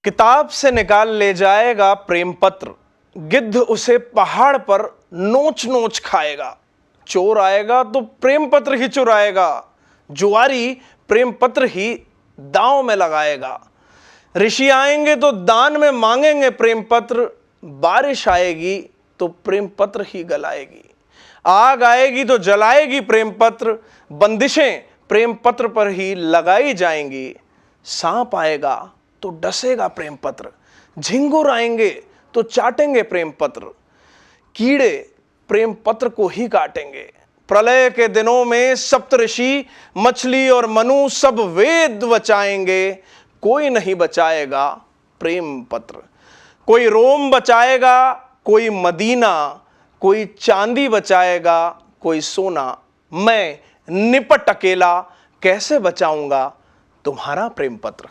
किताब से निकाल ले जाएगा प्रेम पत्र, गिद्ध उसे पहाड़ पर नोच नोच खाएगा। चोर आएगा तो प्रेम पत्र ही चुराएगा, जुआरी प्रेम पत्र ही दांव में लगाएगा। ऋषि आएंगे तो दान में मांगेंगे प्रेम पत्र, बारिश आएगी तो प्रेम पत्र ही गलाएगी। आग आएगी तो जलाएगी प्रेम पत्र, बंदिशें प्रेम पत्र पर ही लगाई जाएंगी। सांप आएगा तो डसेगा प्रेम पत्र, झिंगुर आएंगे तो चाटेंगे प्रेम पत्र, कीड़े प्रेम पत्र को ही काटेंगे। प्रलय के दिनों में सप्तऋषि मछली और मनु सब वेद बचाएंगे, कोई नहीं बचाएगा प्रेम पत्र। कोई रोम बचाएगा, कोई मदीना, कोई चांदी बचाएगा, कोई सोना। मैं निपट अकेला कैसे बचाऊंगा तुम्हारा प्रेम पत्र।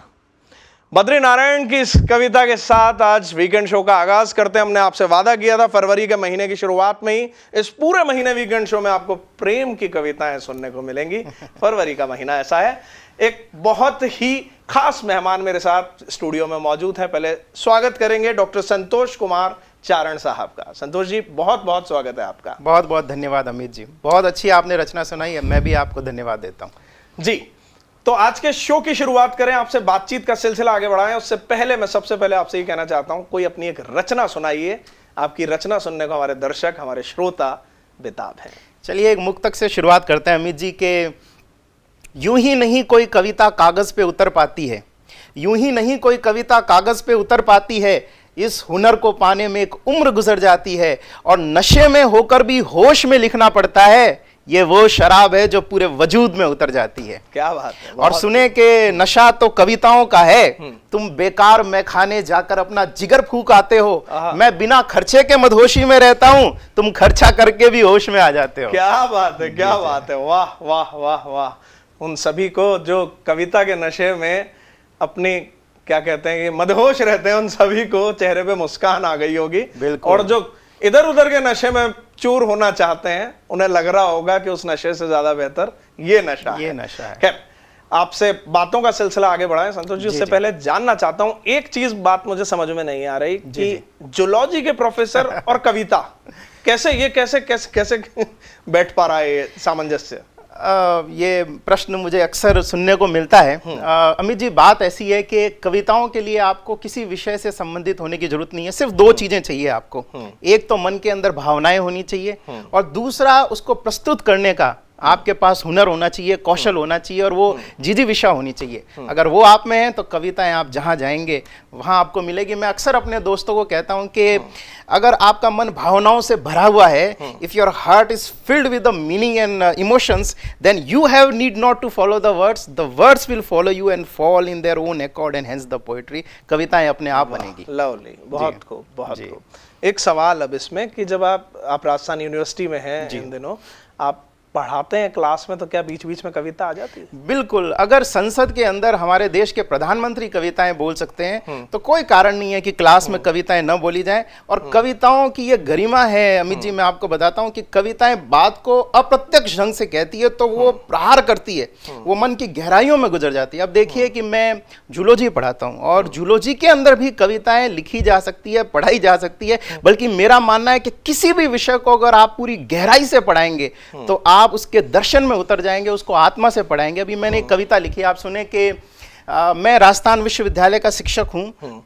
बद्री नारायण की इस कविता के साथ आज वीकेंड शो का आगाज करते हैं। हमने आपसे वादा किया था फरवरी के महीने की शुरुआत में ही इस पूरे महीने वीकेंड शो में आपको प्रेम की कविताएं सुनने को मिलेंगी। फरवरी का महीना ऐसा है। एक बहुत ही खास मेहमान मेरे साथ स्टूडियो में मौजूद है। पहले स्वागत करेंगे डॉक्टर संतोष कुमार चारण साहब का। संतोष जी, बहुत बहुत स्वागत है आपका। बहुत बहुत धन्यवाद अमित जी, बहुत अच्छी आपने रचना सुनाई है, मैं भी आपको धन्यवाद देता हूँ जी। तो आज के शो की शुरुआत करें, आपसे बातचीत का सिलसिला आगे बढ़ाएं। उससे पहले मैं सबसे पहले आपसे ये कहना चाहता हूं, कोई अपनी एक रचना सुनाइए। आपकी रचना सुनने को हमारे दर्शक, हमारे श्रोता बेताब हैं। चलिए एक मुक्तक से शुरुआत करते हैं अमित जी के। यूं ही नहीं कोई कविता कागज पे उतर पाती है, यूं ही नहीं कोई कविता कागज पे उतर पाती है, इस हुनर को पाने में एक उम्र गुजर जाती है, और नशे में होकर भी होश में लिखना पड़ता है, ये वो शराब है जो पूरे वजूद में उतर जाती है। क्या बात है। और सुने के नशा तो कविताओं का है, तुम बेकार मैं खाने जाकर अपना जिगर फूक आते हो, मैं बिना खर्चे के मदहोशी में रहता हूं, तुम खर्चा करके भी होश में आ जाते हो। क्या बात है, क्या बात है। वाह वाह वाह वाह। उन सभी को जो कविता के नशे में अपनी क्या कहते हैं कि मदहोश रहते हैं, उन सभी को चेहरे पे मुस्कान आ गई होगी। और जो इधर उधर के नशे में चूर होना चाहते हैं, उन्हें लग रहा होगा कि उस नशे से ज्यादा बेहतर ये नशा है। खैर, आपसे बातों का सिलसिला आगे बढ़ाएं संतोष जी। उससे पहले जानना चाहता हूं एक चीज, बात मुझे समझ में नहीं आ रही कि जूलॉजी के प्रोफेसर और कविता कैसे बैठ पा रहा है ये सामंजस्य। ये प्रश्न मुझे अक्सर सुनने को मिलता है। अमित जी, बात ऐसी है कि कविताओं के लिए आपको किसी विषय से संबंधित होने की जरूरत नहीं है, सिर्फ दो चीजें चाहिए आपको। एक तो मन के अंदर भावनाएं होनी चाहिए, और दूसरा उसको प्रस्तुत करने का आपके पास हुनर होना चाहिए, कौशल होना चाहिए, और वो जिजीविषा होनी चाहिए। अगर वो आप में है तो कविताएं आप जहां जाएंगे वहां आपको मिलेगी। मैं अक्सर अपने दोस्तों को कहता हूं कि अगर आपका मन भावनाओं से भरा हुआ है, if your heart is filled with the meaning and emotions, then you have need not to follow the words will follow you and fall in their own accord, and hence the poetry. कविताएं अपने आप बनेगी। Lovely, बहुत खूब, बहुत खूब। एक सवाल अब इसमें कि जब आप राजस्थान यूनिवर्सिटी में हैं इन दिनों, आप पढ़ाते हैं क्लास में, तो क्या बीच बीच में कविता आ जाती है? बिल्कुल। अगर संसद के अंदर हमारे देश के प्रधानमंत्री कविताएं बोल सकते हैं तो कोई कारण नहीं है कि क्लास में कविताएं न बोली जाएं। और कविताओं की ये गरिमा है अमित जी, मैं आपको बताता हूं कि कविताएं बात को अप्रत्यक्ष ढंग से कहती है, तो वो प्रहार करती है, वो मन की गहराइयों में गुजर जाती है। अब देखिए कि मैं जूलॉजी पढ़ाता हूं, और जूलॉजी के अंदर भी कविताएं लिखी जा सकती है, पढ़ाई जा सकती है। बल्कि मेरा मानना है कि किसी भी विषय को अगर आप पूरी गहराई से पढ़ाएंगे तो आप उसके दर्शन में उतर जाएंगे, उसको आत्मा से पढ़ाएंगे। अभी मैंने एक कविता लिखी, आप सुने कि मैं राजस्थान विश्वविद्यालय का शिक्षक हूं,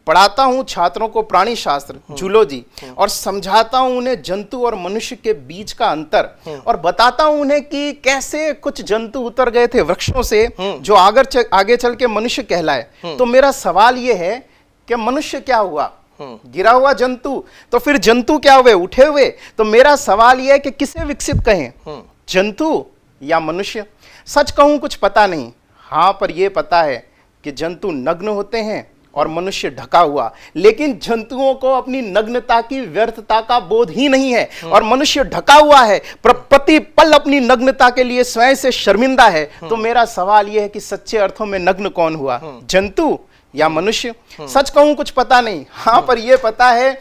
पढ़ाता हूं छात्रों को प्राणी शास्त्र, जूलॉजी, और समझाता हूं उन्हें जंतु और मनुष्य के बीच का अंतर, और बताता हूं उन्हें कि कैसे कुछ जंतु उतर गए थे वृक्षों से जो आगे चल के मनुष्य कहलाए। तो मेरा सवाल यह है कि मनुष्य क्या हुआ? गिरा हुआ जंतु। तो फिर जंतु क्या हुए? उठे हुए। तो मेरा सवाल यह है कि किसे विकसित कहें, जंतु या मनुष्य? सच कहूं कुछ पता नहीं, हां पर यह पता है कि जंतु नग्न होते हैं और मनुष्य ढका हुआ, लेकिन जंतुओं को अपनी नग्नता की व्यर्थता का बोध ही नहीं है, और मनुष्य ढका हुआ है, प्रति पल अपनी नग्नता के लिए स्वयं से शर्मिंदा है। तो मेरा सवाल यह है कि सच्चे अर्थों में नग्न कौन हुआ, जंतु या मनुष्य? सच कहूं कुछ पता नहीं, हां पर यह पता है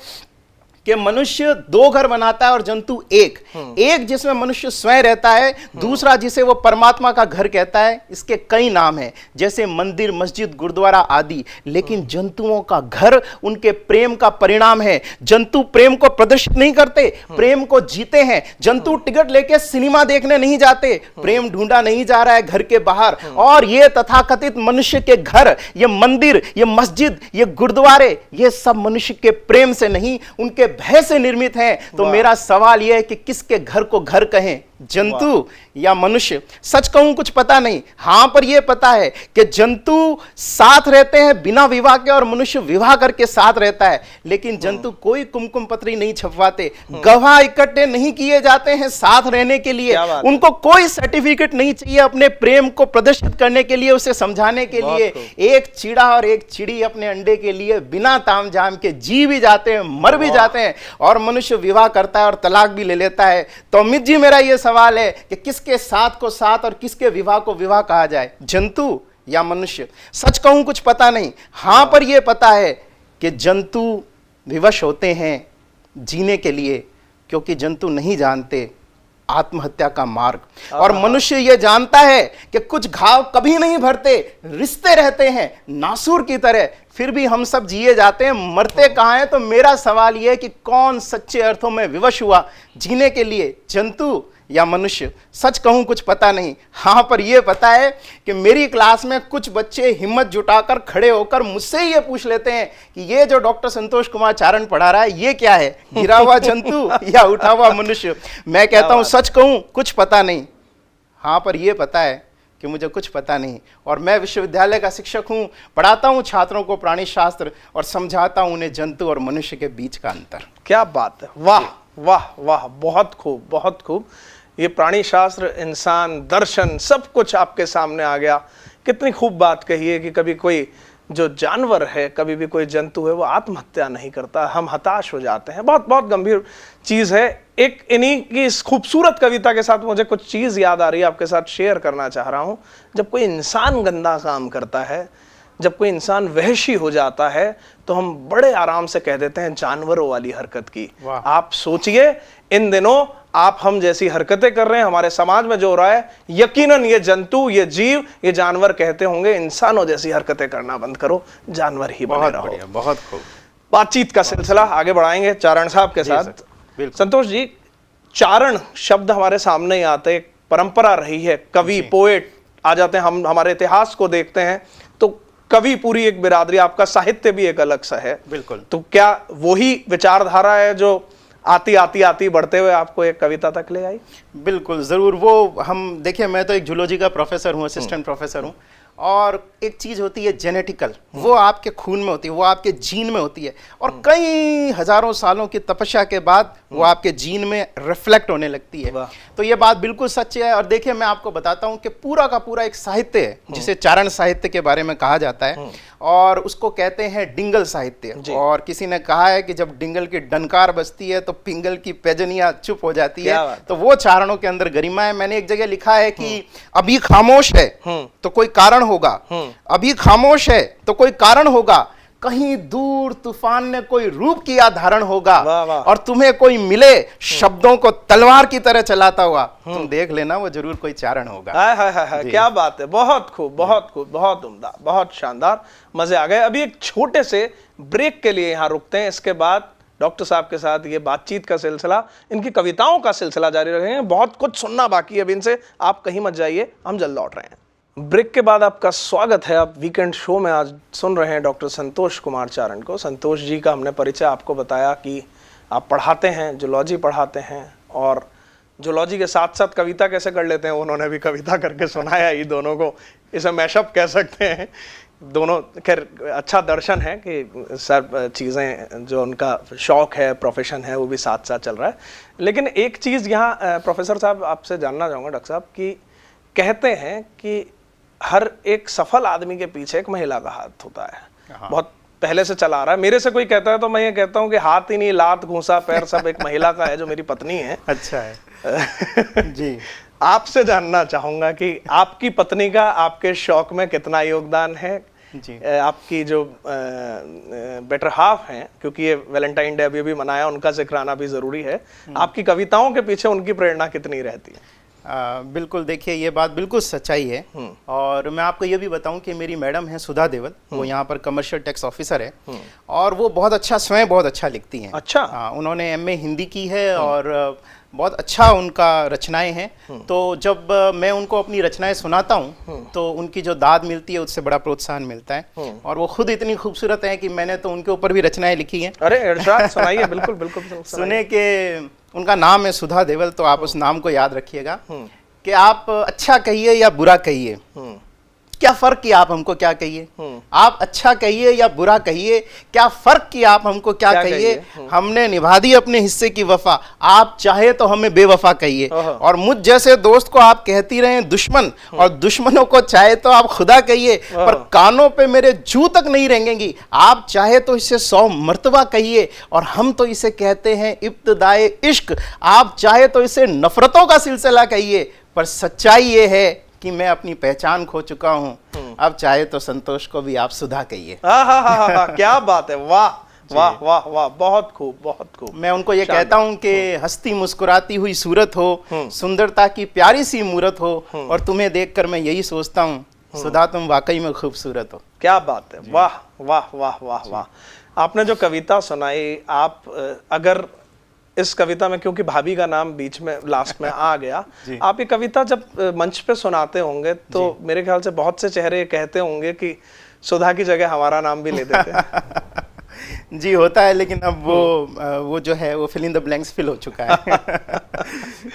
कि मनुष्य दो घर बनाता है और जंतु एक, एक जिसमें मनुष्य स्वयं रहता है, दूसरा जिसे वो परमात्मा का घर कहता है। इसके कई नाम हैं, जैसे मंदिर, मस्जिद, गुरुद्वारा आदि। लेकिन जंतुओं का घर उनके प्रेम का परिणाम है। जंतु प्रेम को प्रदर्शित नहीं करते, प्रेम को जीते हैं। जंतु टिकट लेके सिनेमा देखने नहीं जाते, प्रेम ढूंढा नहीं जा रहा है घर के बाहर। और ये तथाकथित मनुष्य के घर, ये मंदिर, ये मस्जिद, ये गुरुद्वारे, ये सब मनुष्य के प्रेम से नहीं, उनके भय से निर्मित हैं। तो मेरा सवाल यह है कि किसके घर को घर कहें, जंतु या मनुष्य? सच कहूं कुछ पता नहीं। हां, पर यह पता है कि जंतु साथ रहते हैं बिना विवाह के और मनुष्य विवाह करके साथ रहता है। लेकिन जंतु कोई कुमकुम पत्री नहीं छपवाते, गवाह इकट्ठे नहीं किए जाते हैं साथ रहने के लिए। उनको कोई सर्टिफिकेट नहीं चाहिए अपने प्रेम को प्रदर्शित करने के लिए, उसे समझाने के लिए। एक चीड़ा और एक चिड़ी अपने अंडे के लिए बिना तामझाम के जी भी जाते हैं, मर भी जाते हैं, और मनुष्य विवाह करता है और तलाक भी ले लेता है। तो अमित जी, मेरा यह सवाल है कि किसके साथ को साथ और किसके विवाह को विवाह कहा जाए, जंतु या मनुष्य? सच कहूं कुछ पता नहीं। हां, पर यह पता है कि जंतु विवश होते हैं जीने के लिए, क्योंकि जंतु नहीं जानते आत्महत्या का मार्ग, और मनुष्य यह जानता है कि कुछ घाव कभी नहीं भरते, रिश्ते रहते हैं नासूर की तरह, फिर भी हम सब जिए जाते हैं, मरते कहां हैं? तो मेरा सवाल यह है कि कौन सच्चे अर्थों में विवश हुआ जीने के लिए, जंतु या मनुष्य? सच कहूं कुछ पता नहीं। हां, पर यह पता है कि मेरी क्लास में कुछ बच्चे हिम्मत जुटाकर खड़े होकर मुझसे ही ये पूछ लेते हैं कि ये जो डॉक्टर संतोष कुमार चारण पढ़ा रहा है, ये क्या है, गिरा हुआ जंतु या उठा हुआ मनुष्य? मैं कहता हूं सच कहूं कुछ पता नहीं। हां, पर यह पता है कि मुझे कुछ पता नहीं, और मैं विश्वविद्यालय का शिक्षक हूं, पढ़ाता हूं छात्रों को प्राणी शास्त्र और समझाता हूं उन्हें जंतु और मनुष्य के बीच का अंतर। क्या बात है, वाह वाह वाह, बहुत खूब बहुत खूब। ये प्राणी शास्त्र, इंसान, दर्शन, सब कुछ आपके सामने आ गया। कितनी खूब बात कही है कि कभी कोई जो जानवर है, कभी भी कोई जंतु है, वो आत्महत्या नहीं करता, हम हताश हो जाते हैं। बहुत बहुत गंभीर चीज है। एक इन्हीं की इस खूबसूरत कविता के साथ मुझे कुछ चीज याद आ रही है, आपके साथ शेयर करना चाह रहा हूं। जब कोई इंसान गंदा काम करता है, जब कोई इंसान वहशी हो जाता है, तो हम बड़े आराम से कह देते हैं जानवरों वाली हरकत की। आप सोचिए, इन दिनों आप हम जैसी हरकतें कर रहे हैं, हमारे समाज में जो हो रहा है, यकीनन ये जंतु, ये जीव, ये जानवर कहते होंगे इंसानों जैसी हरकतें करना बंद करो, जानवर ही बने रहो। बढ़िया, बहुत खूब। बातचीत का सिलसिला आगे बढ़ाएंगे चारण साहब के साथ। संतोष जी, चारण शब्द हमारे सामने ही आते, एक परंपरा रही है, कवि, पोएट आ जाते हैं। हम हमारे इतिहास को देखते हैं तो कवि पूरी एक बिरादरी, आपका साहित्य भी एक अलग सा है। बिल्कुल। तो क्या वही विचारधारा है जो आती आती आती बढ़ते हुए आपको एक कविता तक ले आई? बिल्कुल, जरूर। वो हम देखिए, मैं तो एक जूलॉजी का प्रोफेसर हूँ, असिस्टेंट प्रोफेसर हूँ, और एक चीज होती है जेनेटिकल, वो आपके खून में होती है, वो आपके जीन में होती है, और कई हजारों सालों की तपस्या के बाद वो आपके जीन में रिफ्लेक्ट होने लगती है। तो ये बात बिल्कुल सच है। और देखिए, मैं आपको बताता हूँ कि पूरा का पूरा एक साहित्य है जिसे चारण साहित्य के बारे में कहा जाता है, और उसको कहते हैं डिंगल साहित्य। और किसी ने कहा है कि जब डिंगल की डनकार बजती है तो पिंगल की पैजनियां चुप हो जाती है। तो वो चारणों के अंदर गरिमा है। मैंने एक जगह लिखा है कि अभी खामोश है तो कोई कारण होगा, अभी खामोश है तो कोई कारण होगा, कहीं दूर तूफान ने कोई रूप किया धारण होगा, और तुम्हें कोई मिले शब्दों को तलवार की तरह चलाता हुआ, तुम देख लेना वो जरूर कोई चारण होगा। हाय हाय हाय, क्या बात है, बहुत खूब बहुत खूब, बहुत उम्दा, बहुत शानदार, मजे आ गए। अभी एक छोटे से ब्रेक के लिए यहाँ रुकते हैं, इसके बाद डॉक्टर साहब के साथ ये बातचीत का सिलसिला, इनकी कविताओं का सिलसिला जारी रखेंगे। बहुत कुछ सुनना बाकी है अभी इनसे, आप कहीं मत जाइए, हम जल्द लौट रहे हैं। ब्रेक के बाद आपका स्वागत है। आप वीकेंड शो में आज सुन रहे हैं डॉक्टर संतोष कुमार चारण को। संतोष जी का हमने परिचय आपको बताया कि आप पढ़ाते हैं, जूलॉजी पढ़ाते हैं, और जूलॉजी के साथ साथ कविता कैसे कर लेते हैं उन्होंने भी कविता करके सुनाया। ये दोनों को इसे मैशअप कह सकते हैं दोनों। खैर, अच्छा दर्शन है कि सब चीज़ें जो उनका शौक है, प्रोफेशन है, वो भी साथ साथ चल रहा है। लेकिन एक चीज़ यहाँ प्रोफेसर साहब आपसे जानना चाहूँगा, डॉक्टर साहब, कि कहते हैं कि हर एक सफल आदमी के पीछे एक महिला का हाथ होता है, बहुत पहले से चला आ रहा है। मेरे से कोई कहता है तो मैं ये कहता हूँ कि हाथ ही नहीं, लात, घूंसा, पैर सब एक महिला का है जो मेरी पत्नी है। अच्छा है जी। आपसे जानना चाहूंगा कि आपकी पत्नी का आपके शौक में कितना योगदान है, जी। आपकी जो बेटर हाफ हैं, क्योंकि ये वैलेंटाइन डे अभी भी मनाया, उनका जिक्र आना भी जरूरी है। आपकी कविताओं के पीछे उनकी प्रेरणा कितनी रहती है? बिल्कुल, देखिए ये बात बिल्कुल सच्चाई है। और मैं आपको ये भी बताऊं कि मेरी मैडम है सुधा देवल, वो यहाँ पर कमर्शियल टैक्स ऑफिसर है और वो बहुत अच्छा, स्वयं बहुत अच्छा लिखती हैं। अच्छा। उन्होंने एमए हिंदी की है और बहुत अच्छा उनका रचनाएं हैं। तो जब मैं उनको अपनी रचनाएं सुनाता हूँ तो उनकी जो दाद मिलती है उससे बड़ा प्रोत्साहन मिलता है। और वो खुद इतनी खूबसूरत है कि मैंने तो उनके ऊपर भी रचनाएं लिखी हैं। अरे इरशाद, सुनाइए, बिल्कुल बिल्कुल सुने के उनका नाम है सुधा देवल, तो आप उस नाम को याद रखिएगा कि आप अच्छा कहिए या बुरा कहिए, क्या फर्क कि आप हमको क्या कहिए। आप अच्छा कहिए या बुरा कहिए, क्या फर्क कि आप हमको क्या कहिए। हमने निभा दी अपने हिस्से की वफा, आप चाहे तो हमें बेवफा कहिए। और मुझ जैसे दोस्त को आप कहती रहे दुश्मन, और दुश्मनों को चाहे तो आप खुदा कहिए, पर कानों पे मेरे जू तक नहीं रेंगेंगी। आप चाहे तो इसे 100 मर्तबा कहिए, और हम तो इसे कहते हैं इब्तिदाए इश्क। आप चाहे तो इसे नफरतों का सिलसिला कहिए, पर सच्चाई ये है कि मैं अपनी पहचान खो चुका हूं। अब चाहे तो संतोष को भी आप सुधा कहिए। क्या बात है, वाह वाह वाह वाह, बहुत खूब, बहुत खूब। मैं उनको ये कहता हूं कि हंसती मुस्कुराती हुई सूरत हो, सुंदरता की प्यारी सी मूरत हो, और तुम्हें देखकर मैं यही सोचता हूं, सुधा तुम वाकई में खूबसूरत हो। क्या बात है, वाह वाह वाह वाह वाह। आपने जो कविता सुनाई, आप अगर इस कविता में, क्योंकि भाभी का नाम बीच में लास्ट में आ गया, आप ये कविता जब मंच पे सुनाते होंगे तो मेरे ख्याल से बहुत से चेहरे कहते होंगे कि सुधा की जगह हमारा नाम भी ले देते। जी होता है, लेकिन अब वो जो है वो fill in the blanks fill हो चुका है।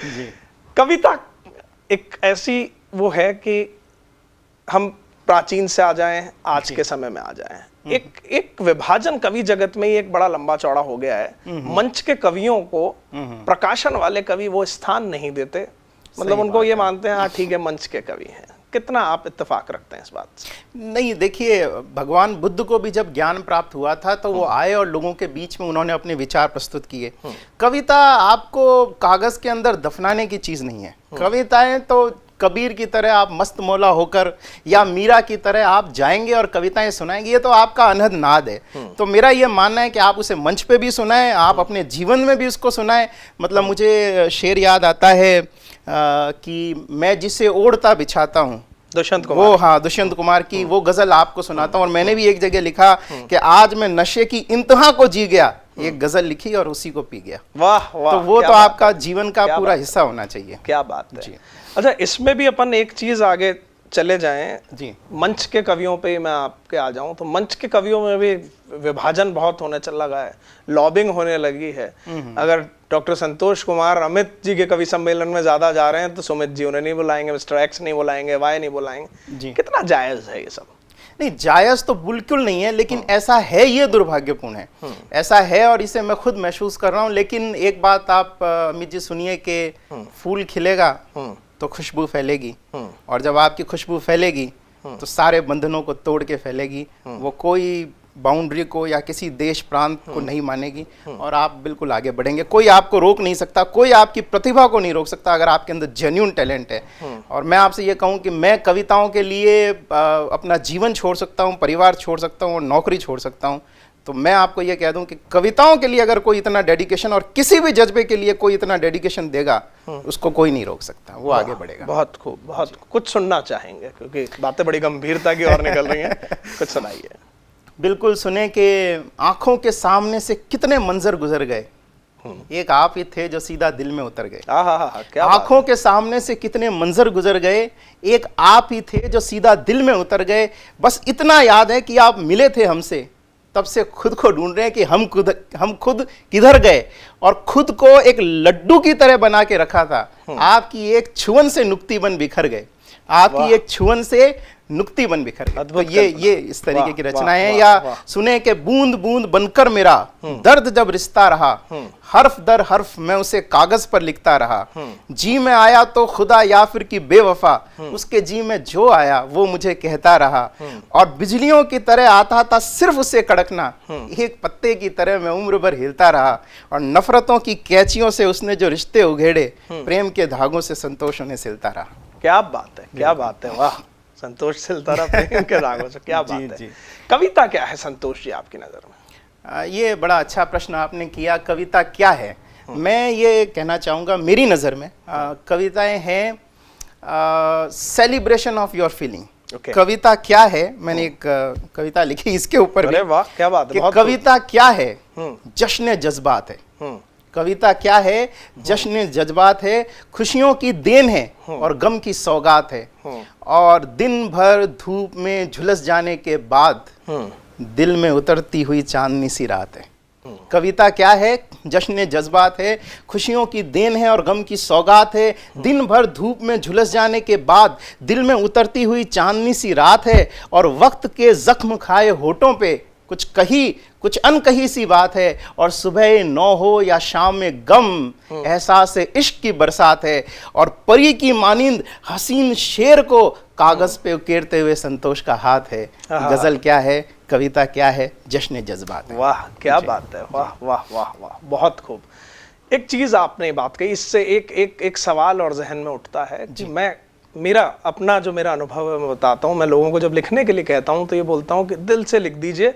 जी। कविता एक ऐसी वो है कि हम प्राचीन से आ जाएं, आज के समय में आ जाएं, एक विभाजन कवि जगत में ही एक बड़ा लंबा चौड़ा हो गया है। मंच के कवियों को प्रकाशन वाले कवि वो स्थान नहीं देते, मतलब उनको ये मानते हैं हाँ ठीक है मंच के कवि हैं। कितना आप इत्तेफाक रखते हैं इस बात से? नहीं, देखिए भगवान बुद्ध को भी जब ज्ञान प्राप्त हुआ था तो वो आए और लोगों के बीच में उन्होंने अपने विचार प्रस्तुत किए। कविता आपको कागज के अंदर दफनाने की चीज नहीं है। कविताएं तो कबीर की तरह आप मस्त मौला होकर या मीरा की तरह आप जाएंगे और कविताएं सुनाएंगे, ये तो आपका अनहद नाद है। तो मेरा ये मानना है कि आप उसे मंच पे भी सुनाएं, आप अपने जीवन में भी उसको सुनाएं। मतलब मुझे शेर याद आता है कि मैं जिसे ओढ़ता बिछाता हूँ, दुष्यंत कुमार। वो हाँ, दुष्यंत कुमार की वो गजल आपको सुनाता हूँ। और मैंने भी एक जगह लिखा कि आज मैं नशे की इंतहा को जी गया, एक गजल लिखी और उसी को पी गया। वाह वाह, तो वो तो आपका जीवन का पूरा हिस्सा होना चाहिए। क्या बात है। अच्छा, इसमें भी अपन एक चीज आगे चले जाएं जी। मंच के कवियों पे मैं आपके आ जाऊं तो मंच के कवियों में भी विभाजन बहुत होने चल लगा है, लॉबिंग होने लगी है। अगर डॉक्टर संतोष कुमार अमित जी के कवि सम्मेलन में ज्यादा जा रहे हैं तो सुमित जी उन्हें नहीं बुलाएंगे, मिस्टर एक्स नहीं बुलाएंगे, वाई नहीं बुलाएंगे। कितना जायज है ये सब? नहीं, जायज तो बिल्कुल नहीं है, लेकिन ऐसा है, ये दुर्भाग्यपूर्ण है। ऐसा है और इसे मैं खुद महसूस कर रहा हूँ। लेकिन एक बात आप अमित जी सुनिए कि फूल खिलेगा तो खुशबू फैलेगी, और जब आपकी खुशबू फैलेगी तो सारे बंधनों को तोड़ के फैलेगी। वो कोई बाउंड्री को या किसी देश प्रांत को नहीं मानेगी, और आप बिल्कुल आगे बढ़ेंगे। कोई आपको रोक नहीं सकता, कोई आपकी प्रतिभा को नहीं रोक सकता अगर आपके अंदर जेन्युइन टैलेंट है। और मैं आपसे ये कहूँ कि मैं कविताओं के लिए अपना जीवन छोड़ सकता हूँ, परिवार छोड़ सकता हूँ और नौकरी छोड़ सकता हूँ। तो मैं आपको ये कह दूं कि कविताओं के लिए अगर कोई इतना डेडिकेशन, और किसी भी जज्बे के लिए कोई इतना डेडिकेशन देगा, उसको कोई नहीं रोक सकता, वो आगे बढ़ेगा। बहुत खूब, बहुत कुछ सुनना चाहेंगे क्योंकि बातें बड़ी गंभीरता की ओर निकल रही हैं। कुछ सुनाइए। बिल्कुल सुने कि आंखों के सामने से कितने मंजर गुजर गए, एक आप ही थे जो सीधा दिल में उतर गए। आंखों के सामने से कितने मंजर गुजर गए, एक आप ही थे जो सीधा दिल में उतर गए। बस इतना याद है कि आप मिले थे हमसे, तब से खुद को ढूंढ रहे हैं कि हम खुद किधर गए, और खुद को एक लड्डू की तरह बना के रखा था। आपकी एक छुअन से नुक्ती बन बिखर गए, आपकी एक छुअन से नुक्ती बन बिखर गई। तो ये इस तरीके की रचनाएं हैं। या सुने के बूंद बूंद बनकर मेरा दर्द जब रिश्ता रहा, हर्फ दर हर्फ मैं उसे कागज पर लिखता रहा। जी में आया तो खुदा या फिर की बेवफा, उसके जी में जो आया वो मुझे कहता रहा। और बिजलियों की तरह आता था सिर्फ उसे कड़कना, एक पत्ते की तरह मैं उम्र भर हिलता रहा। और नफरतों की कैचियों से उसने जो रिश्ते उघेड़े, प्रेम के धागों से संतोष उन्हें सिलता रहा। क्या बात है, क्या बात है, वाह। संतोष सिलता रहा प्रेम के रागों से, क्या बात जी। है। कविता क्या है संतोष जी आपकी नजर में? ये बड़ा अच्छा प्रश्न आपने किया, कविता क्या है। मैं ये कहना चाहूँगा मेरी नज़र में कविताएं हैं celebration of your feeling. Okay. कविता क्या है, मैंने एक कविता लिखी इसके ऊपर भी। अरे वाह, क्या बात है, कि बहुत कविता क्या है, जश्न जज्बात है। कविता क्या है, जश्न जज्बात है, खुशियों की देन है और गम की सौगात है, और दिन भर धूप में झुलस जाने के बाद दिल में उतरती हुई चांदनी सी रात है। कविता क्या है, जश्न जज्बात है, खुशियों की देन है और गम की सौगात है, दिन भर धूप में झुलस जाने के बाद दिल में उतरती हुई चांदनी सी रात है, और वक्त के जख्म खाए होठों पे कुछ अनकही सी बात है, और सुबह 9 हो या शाम में गम एहसास इश्क की बरसात है, और परी की मानिंद हसीन शेर को कागज पे उकेरते हुए संतोष का हाथ है। गजल क्या है, कविता क्या है, जश्न जज्बात है। वाह, क्या बात है, वाह वाह वाह वाह, बहुत खूब। एक चीज आपने बात कही, इससे एक सवाल और जहन में उठता है कि मेरा अनुभव है, मैं बताता हूँ। मैं लोगों को जब लिखने के लिए कहता हूँ तो ये बोलता हूँ कि दिल से लिख दीजिए,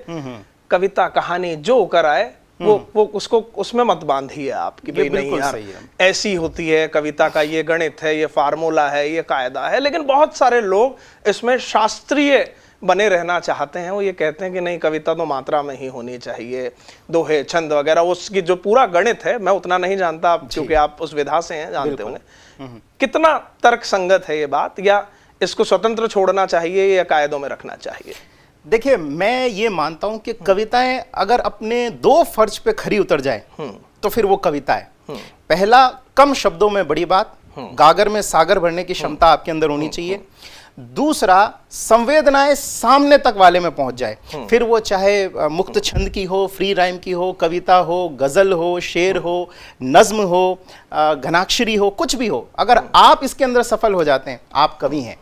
कविता कहानी जो कर आए वो उसको उसमें मत बांधिए आप कि भाई नहीं यार ऐसी होती है कविता का, ये गणित है, ये फार्मूला है, ये कायदा है। लेकिन बहुत सारे लोग इसमें शास्त्रीय बने रहना चाहते हैं। वो ये कहते हैं कि नहीं, कविता तो मात्रा में ही होनी चाहिए, दोहे छंद वगैरह, उसकी जो पूरा गणित है मैं उतना नहीं जानता आप, क्योंकि आप उस विधा से हैं, जानते होंगे। कितना तर्क संगत है ये बात, या इसको स्वतंत्र छोड़ना चाहिए या कायदों में रखना चाहिए? देखिए, मैं ये मानता हूं कि कविताएं अगर अपने 2 फर्ज पे खरी उतर जाए तो फिर वो कविता है। पहला, कम शब्दों में बड़ी बात, गागर में सागर भरने की क्षमता आपके अंदर होनी चाहिए। दूसरा, संवेदनाएं सामने तक वाले में पहुंच जाए, फिर वो चाहे मुक्त छंद की हो, फ्री राइम की हो, कविता हो, गजल हो, शेर हो, नज्म हो, घनाक्षरी हो, कुछ भी हो, अगर आप इसके अंदर सफल हो जाते हैं आप कवि हैं।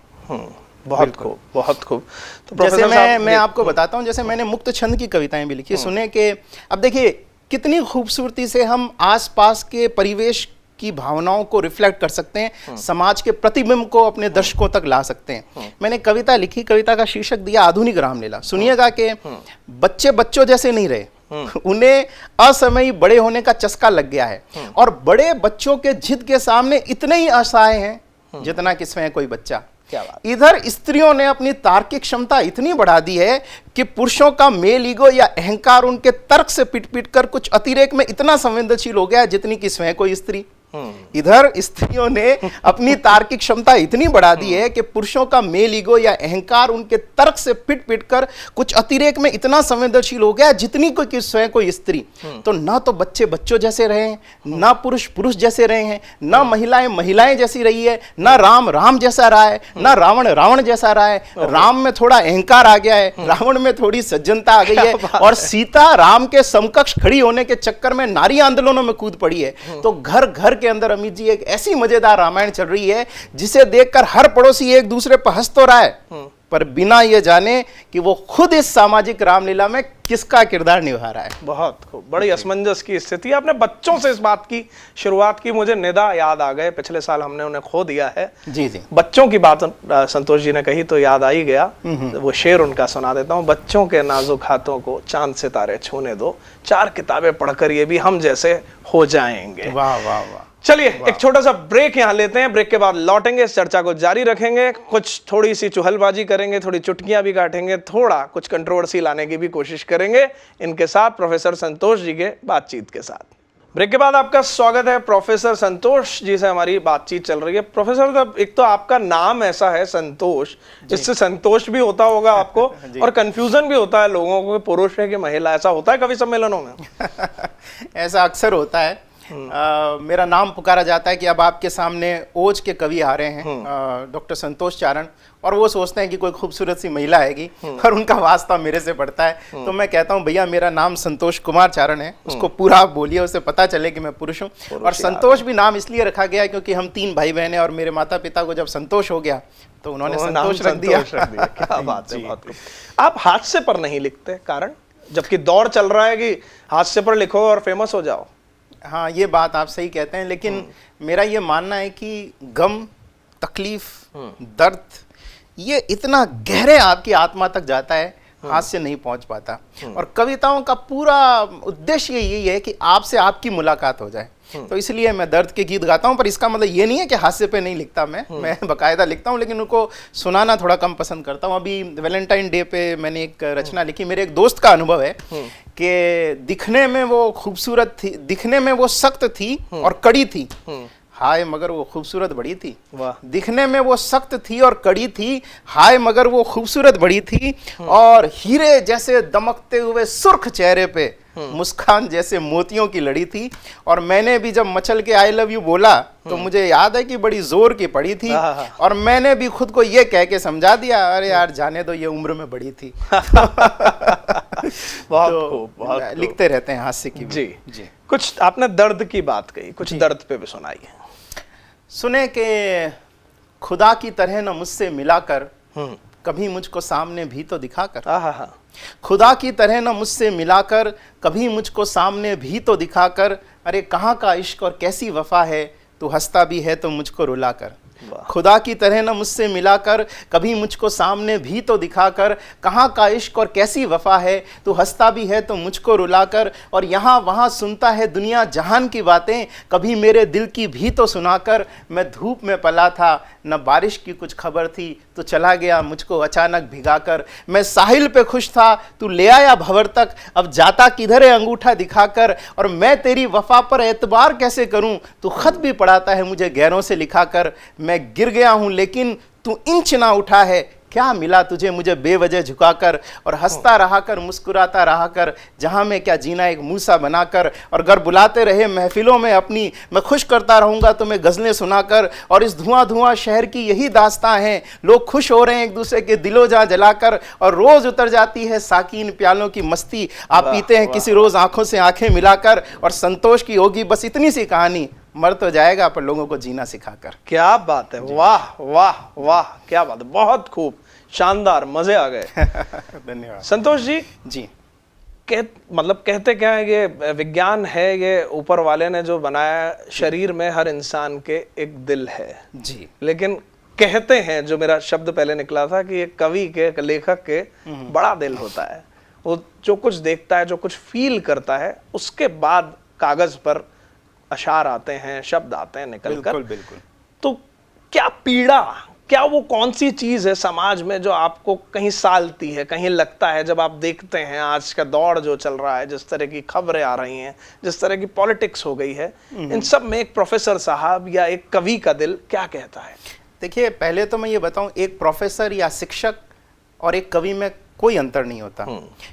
बहुत खूब, बहुत खूब। तो जैसे मैं आपको बताता हूं, जैसे मैंने मुक्त छंद की कविताएं भी लिखी। सुने कि अब देखिए कितनी खूबसूरती से हम आसपास के परिवेश की भावनाओं को रिफ्लेक्ट कर सकते हैं, समाज के प्रतिबिंब को अपने दर्शकों तक ला सकते हैं। मैंने कविता लिखी, कविता का शीर्षक दिया आधुनिक रामलीला। सुनिएगा कि बच्चे बच्चों जैसे नहीं रहे, उन्हें असमयी बड़े होने का चस्का लग गया है, और बड़े बच्चों के जिद के सामने इतने ही असहाय हैं जितना कि स्वयं कोई बच्चा। इधर स्त्रियों ने अपनी तार्किक क्षमता इतनी बढ़ा दी है कि पुरुषों का मेल ईगो या अहंकार उनके तर्क से पिट कर कुछ अतिरेक में इतना संवेदनशील हो गया जितनी कि स्वयं कोई स्त्री। इधर स्त्रियों ने अपनी तार्किक क्षमता इतनी बढ़ा दी है कि पुरुषों का मेल ईगो या अहंकार उनके तर्क से पिट कर कुछ अतिरेक में इतना संवेदनशील हो गया जितनी कि स्वयं कोई स्त्री। तो ना तो बच्चे बच्चों जैसे रहे हैं, ना पुरुष पुरुष जैसे रहे हैं, ना महिलाएं महिलाएं जैसी रही है, ना राम राम जैसा रहा है, ना रावण रावण जैसा रहा है। राम में थोड़ा अहंकार आ गया है, रावण में थोड़ी सज्जनता आ गई है, और सीता राम के समकक्ष खड़ी होने के चक्कर में नारी आंदोलनों में कूद पड़ी है। तो घर घर के अंदर अमित जी एक ऐसी मजेदार रामायण चल रही है जिसे देखकर हर पड़ोसी एक दूसरे पर हंस तो रहा है, पर बिना ये जाने कि वो खुद इस सामाजिक रामलीला में किसका किरदार निभा रहा है। बहुत खूब, बड़ी असमंजस की स्थिति। आपने बच्चों से इस बात की शुरुआत की, मुझे निदा याद आ गए, पिछले साल हमने उन्हें खो दिया है। जी जी, बच्चों की बात संतोष जी ने कही तो याद आ ही गया। वो शेर उनका सुना देता हूँ। बच्चों के नाजुक हाथों को चांद सितारे छूने दो, 4 किताबें पढ़कर ये भी हम जैसे हो जाएंगे। वाह वाह वाह। चलिए एक छोटा सा ब्रेक यहां लेते हैं, ब्रेक के बाद लौटेंगे, इस चर्चा को जारी रखेंगे, कुछ थोड़ी सी चुहलबाजी करेंगे, थोड़ी चुटकियां भी काटेंगे, थोड़ा कुछ कंट्रोवर्सी लाने की भी कोशिश करेंगे इनके साथ, प्रोफेसर संतोष जी के बातचीत के साथ। ब्रेक के बाद आपका स्वागत है। प्रोफेसर संतोष जी से हमारी बातचीत चल रही है। प्रोफेसर, एक तो आपका नाम ऐसा है संतोष, इससे संतोष भी होता होगा आपको और कंफ्यूजन भी होता है लोगों को, पुरुष है कि महिला, ऐसा होता है कवि सम्मेलनों में? ऐसा अक्सर होता है। मेरा नाम पुकारा जाता है कि अब आपके सामने ओज के कवि आ रहे हैं, डॉक्टर संतोष चारण, और वो सोचते हैं कि कोई खूबसूरत सी महिला आएगी और उनका वास्ता मेरे से पड़ता है। तो मैं कहता हूँ भैया मेरा नाम संतोष कुमार चारण है, उसको पूरा आप बोलिए, उसे पता चले कि मैं पुरुष हूँ। और संतोष भी नाम इसलिए रखा गया क्योंकि हम 3 भाई बहन हैं, और मेरे माता पिता को जब संतोष हो गया तो उन्होंने संतोष रख दिया। क्या बात है, बहुत। आप हादसे पर नहीं लिखते, कारण जबकि दौर चल रहा है कि हादसे पर लिखो और फेमस हो जाओ। हाँ, ये बात आप सही कहते हैं, लेकिन मेरा ये मानना है कि गम, तकलीफ, दर्द, ये इतना गहरे आपकी आत्मा तक जाता है, हास्य नहीं पहुंच पाता। और कविताओं का पूरा उद्देश्य यही है कि आपसे आपकी मुलाकात हो जाए। तो इसलिए मैं दर्द के गीत गाता हूं, पर इसका मतलब ये नहीं है कि हास्य पे नहीं लिखता। मैं बाकायदा लिखता हूं, लेकिन उनको सुनाना थोड़ा कम पसंद करता हूं। अभी वैलेंटाइन डे पे मैंने एक रचना लिखी। मेरे एक दोस्त का अनुभव है कि दिखने में वो खूबसूरत थी, दिखने में वो सख्त थी और कड़ी थी, हाय मगर वो खूबसूरत बड़ी थी। वाह। दिखने में वो सख्त थी और कड़ी थी, हाय मगर वो खूबसूरत बड़ी थी। और हीरे जैसे दमकते हुए सुर्ख चेहरे पे मुस्कान जैसे मोतियों की लड़ी थी। और मैंने भी जब मचल के आई लव यू बोला तो मुझे याद है कि बड़ी जोर की पड़ी थी। और मैंने भी खुद को ये कह के समझा दिया, अरे यार जाने दो, ये उम्र में बड़ी थी। बहुत खूब, बहुत खूब। लिखते रहते हैं हास्य की जी जी। कुछ आपने दर्द की बात कही, कुछ दर्द पे भी सुनाइए। सुने कि खुदा की तरह न मुझसे मिलाकर, कभी मुझको सामने भी तो दिखाकर। हाँ, खुदा की तरह न मुझसे मिलाकर, कभी मुझको सामने भी तो दिखाकर। अरे कहाँ का इश्क और कैसी वफा है, तू हंसता भी है तो मुझको रुलाकर। खुदा की तरह न मुझसे मिलाकर, कभी मुझको सामने भी तो दिखाकर। कहाँ का इश्क और कैसी वफा है, तू हंसता भी है तो मुझको रुलाकर। और यहाँ वहाँ सुनता है दुनिया जहान की बातें, कभी मेरे दिल की भी तो सुनाकर। मैं धूप में पला था, न बारिश की कुछ खबर थी, तो चला गया मुझको अचानक भिगाकर। मैं साहिल पे खुश था, तू ले आया भंवर तक, अब जाता किधर है अंगूठा दिखाकर। और मैं तेरी वफा पर एतबार कैसे करूं, तू खत भी पढ़ाता है मुझे गैरों से लिखाकर। मैं गिर गया हूं लेकिन तू इंच ना उठा है, क्या मिला तुझे मुझे बेवजह झुकाकर। और हंसता रहा कर, मुस्कुराता रहा कर, जहां मैं क्या जीना एक मूसा बनाकर। और घर बुलाते रहे महफिलों में अपनी, मैं खुश करता रहूंगा तुम्हें गजलें सुनाकर। और इस धुआं धुआं शहर की यही दास्तां हैं, लोग खुश हो रहे हैं एक दूसरे के दिलो जा जलाकर। और रोज उतर जाती है साकीन प्यालों की मस्ती, आप पीते हैं किसी रोज आंखों से आंखें मिलाकर। और संतोष की होगी बस इतनी सी कहानी, मर तो जाएगा पर लोगों को जीना सिखाकर। क्या बात है, वाह वाह वाह, क्या बात है, बहुत खूब, शानदार, मजे आ गए। धन्यवाद संतोष जी। जी। मतलब कहते क्या है, ये विज्ञान है, ये ऊपर वाले ने जो बनाया, शरीर में हर इंसान के एक दिल है जी। लेकिन कहते हैं, जो मेरा शब्द पहले निकला था, कि एक कवि के, एक लेखक के बड़ा दिल होता है। वो जो कुछ देखता है, जो कुछ फील करता है, उसके बाद कागज पर अशार आते हैं, शब्द आते हैं निकलकर। बिल्कुल बिल्कुल। तो क्या पीड़ा, क्या वो कौन सी चीज है समाज में जो आपको कहीं सालती है, कहीं लगता है, जब आप देखते हैं आज का दौर जो चल रहा है, जिस तरह की खबरें आ रही हैं, जिस तरह की पॉलिटिक्स हो गई है, इन सब में एक प्रोफेसर साहब या एक कवि का दिल क्या कहता है? देखिए, पहले तो मैं ये बताऊं, एक प्रोफेसर या शिक्षक और एक कवि में कोई अंतर नहीं होता।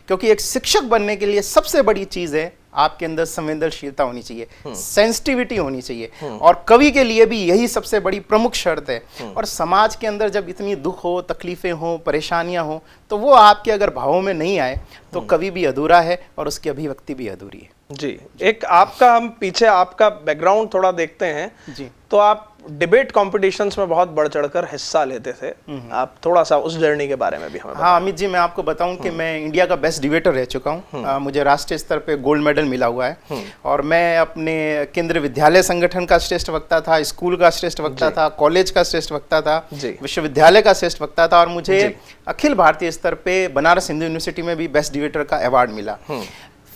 क्योंकि एक शिक्षक बनने के लिए सबसे बड़ी चीज है आपके अंदर संवेदनशीलता होनी चाहिए, सेंसिटिविटी होनी चाहिए। और कवि के लिए भी यही सबसे बड़ी प्रमुख शर्त है। और समाज के अंदर जब इतनी दुख हो, तकलीफें हो, परेशानियां हो, तो वो आपके अगर भावों में नहीं आए तो कवि भी अधूरा है और उसकी अभिव्यक्ति भी अधूरी है। जी। एक आपका, हम पीछे आपका बैकग्राउंड थोड़ा देखते हैं जी। तो आप डिबेट कॉम्पिटिशन्स में बहुत बढ़ चढ़कर हिस्सा लेते थे। आप थोड़ा सा उस जर्नी के बारे में भी हमें हाँ अमित जी, मैं आपको बताऊं कि मैं इंडिया का बेस्ट डिबेटर रह चुका हूं। मुझे राष्ट्रीय स्तर पे गोल्ड मेडल मिला हुआ है। और मैं अपने केंद्रीय विद्यालय संगठन का श्रेष्ठ वक्ता था, स्कूल का श्रेष्ठ वक्ता था, कॉलेज का श्रेष्ठ वक्ता था, विश्वविद्यालय का श्रेष्ठ वक्ता था। और मुझे अखिल भारतीय स्तर पे बनारस हिंदू यूनिवर्सिटी में भी बेस्ट डिबेटर का अवार्ड मिला।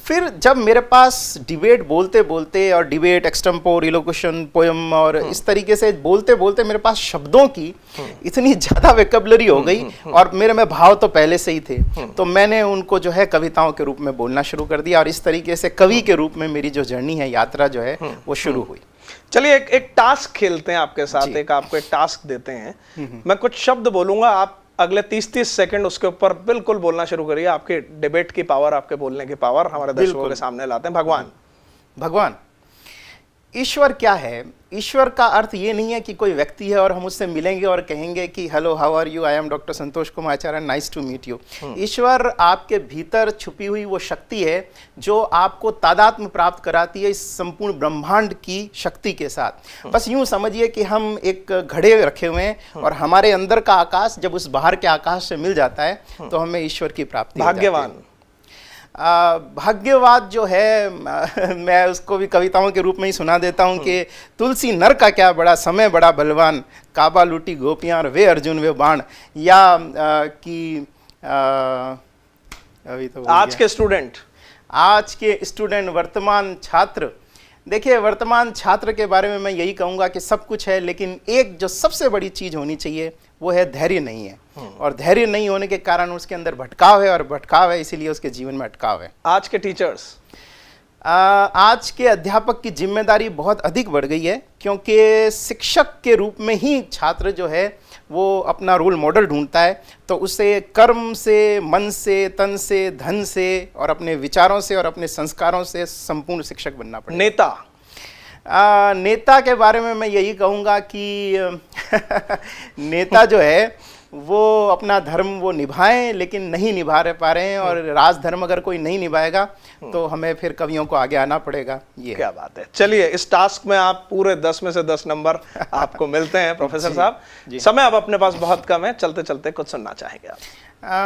फिर जब मेरे पास डिबेट बोलते बोलते, और डिबेट, एक्सटेम्पोर, इलोक्यूशन, पोएम, और इस तरीके से बोलते बोलते मेरे पास शब्दों की इतनी ज़्यादा वेकेबलरी हो गई, और मेरे में भाव तो पहले से ही थे, तो मैंने उनको जो है कविताओं के रूप में बोलना शुरू कर दिया। और इस तरीके से कवि के रूप में मेरी जो जर्नी है, यात्रा जो है, वो शुरू हुई। चलिए एक टास्क खेलते हैं आपके साथ। एक आपको एक टास्क देते हैं, मैं कुछ शब्द बोलूंगा, आप अगले 30-30 सेकंड उसके ऊपर बिल्कुल बोलना शुरू करिए। आपके डिबेट की पावर, आपके बोलने की पावर हमारे दर्शकों के सामने लाते हैं। भगवान। ईश्वर क्या है? ईश्वर का अर्थ ये नहीं है कि कोई व्यक्ति है और हम उससे मिलेंगे और कहेंगे कि hello, how are you, I am doctor Santosh Kumar Acharya, nice to meet you. ईश्वर आपके भीतर छुपी हुई वो शक्ति है जो आपको तादात्म्य प्राप्त कराती है इस संपूर्ण ब्रह्मांड की शक्ति के साथ। बस यूं समझिए कि हम एक घड़े रखे हुए हैं और हमारे अंदर का आकाश जब उस बाहर के आकाश से मिल जाता है तो हमें ईश्वर की प्राप्ति। भाग्यवान। भाग्यवाद जो है मैं उसको भी कविताओं के रूप में ही सुना देता हूँ कि तुलसी नर का क्या बड़ा समय बड़ा बलवान, काबा लूटी गोपियाँ और वे अर्जुन वे बाण, या अभी तो आज के स्टूडेंट वर्तमान छात्र। देखिए, वर्तमान छात्र के बारे में मैं यही कहूँगा कि सब कुछ है, लेकिन एक जो सबसे बड़ी चीज़ होनी चाहिए वो है धैर्य नहीं है। और धैर्य नहीं होने के कारण उसके अंदर भटकाव है, और भटकाव है इसीलिए उसके जीवन में अटकाव है। आज के टीचर्स, आज के अध्यापक की जिम्मेदारी बहुत अधिक बढ़ गई है, क्योंकि शिक्षक के रूप में ही छात्र जो है वो अपना रोल मॉडल ढूंढता है। तो उसे कर्म से, मन से, तन से, धन से और अपने विचारों से और अपने संस्कारों से संपूर्ण शिक्षक बनना पड़ेगा। नेता के बारे में मैं यही कहूँगा कि नेता जो है वो अपना धर्म वो निभाएं, लेकिन नहीं निभा पा रहे हैं, और राजधर्म अगर कोई नहीं निभाएगा तो हमें फिर कवियों को आगे आना पड़ेगा। ये क्या बात है। चलिए, इस टास्क में आप पूरे 10 में से 10 नंबर आपको मिलते हैं प्रोफेसर साहब। समय अब अपने पास बहुत कम है, चलते चलते कुछ सुनना चाहेंगे आप?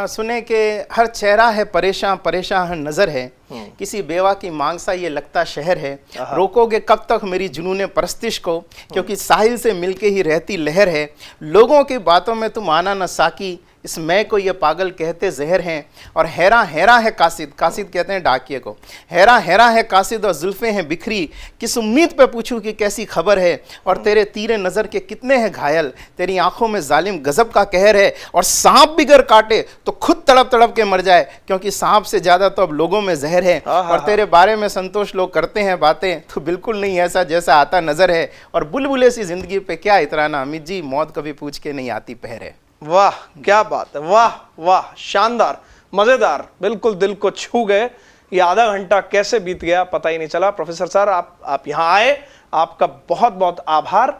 सुने कि हर चेहरा है परेशान, परेशान हर नजर है, किसी बेवा की मांग सा ये लगता शहर है, रोकोगे कब तक मेरी जुनूने परस्तिश को, क्योंकि साहिल से मिलके ही रहती लहर है, लोगों की बातों में तुम आना न साकी, इस मैं को ये पागल कहते जहर हैं, और हैरा हैरा है कासिद, कासिद कहते हैं डाकिए को, हैरा हैरा है कासिद और जुल्फे हैं बिखरी, किस उम्मीद पे पूछूं कि कैसी खबर है, और तेरे तीरे नज़र के कितने हैं घायल, तेरी आंखों में जालिम गजब का कहर है, और सांप भी गर काटे तो खुद तड़प तड़प के मर जाए, क्योंकि सांप से ज़्यादा तो अब लोगों में जहर है, और तेरे बारे में संतोष लोग करते हैं बातें, तो बिल्कुल नहीं ऐसा जैसा आता नज़र है, और बुलबुले सी जिंदगी पे क्या इतराना अमित जी, मौत कभी पूछ के नहीं आती पहर है। वाह, क्या बात है, वाह वाह, शानदार, मजेदार, बिल्कुल दिल को छू गए। ये आधा घंटा कैसे बीत गया पता ही नहीं चला। प्रोफेसर सर, आप यहाँ आए, आपका बहुत बहुत आभार,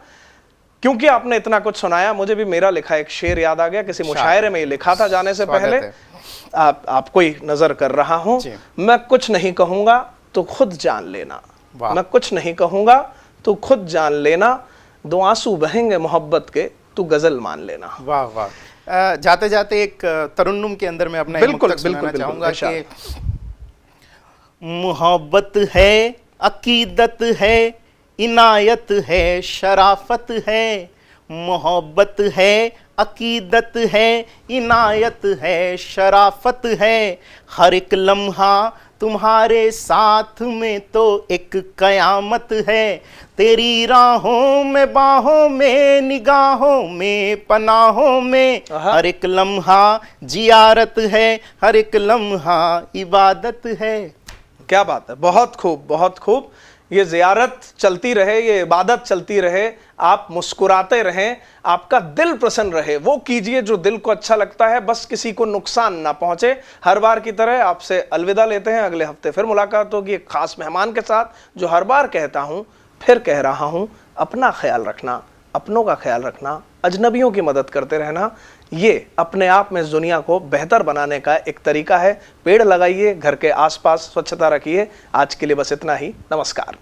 क्योंकि आपने इतना कुछ सुनाया। मुझे भी मेरा लिखा एक शेर याद आ गया, किसी मुशायरे में ये लिखा था जाने से पहले। आपको ही नजर कर रहा हूं, मैं कुछ नहीं कहूंगा तो खुद जान लेना, मैं कुछ नहीं कहूंगा तो खुद जान लेना, 2 आंसू बहेंगे मोहब्बत के, तू गजल मान लेना। वाह वाह। जाते जाते एक तरन्नुम के अंदर मैं अपना बिल्कुल सुनाना चाहूंगा कि मोहब्बत है, अकीदत है, इनायत है, शराफत है, मोहब्बत है, अकीदत है, इनायत है, शराफत है, हर एक लम्हा तुम्हारे साथ में तो एक कयामत है, तेरी राहों में, बाहों में, निगाहों में, पनाहों में, हर एक लम्हा जियारत है, हर एक लम्हा इबादत है। क्या बात है, बहुत खूब, बहुत खूब। ये ज़ियारत चलती रहे, ये इबादत चलती रहे, आप मुस्कुराते रहें, आपका दिल प्रसन्न रहे, वो कीजिए जो दिल को अच्छा लगता है, बस किसी को नुकसान ना पहुंचे। हर बार की तरह आपसे अलविदा लेते हैं, अगले हफ्ते फिर मुलाकात होगी एक खास मेहमान के साथ। जो हर बार कहता हूं, फिर कह रहा हूं, अपना ख्याल रखना, अपनों का ख्याल रखना, अजनबियों की मदद करते रहना, ये अपने आप में इस दुनिया को बेहतर बनाने का एक तरीका है। पेड़ लगाइए, घर के आसपास स्वच्छता रखिए। आज के लिए बस इतना ही, नमस्कार।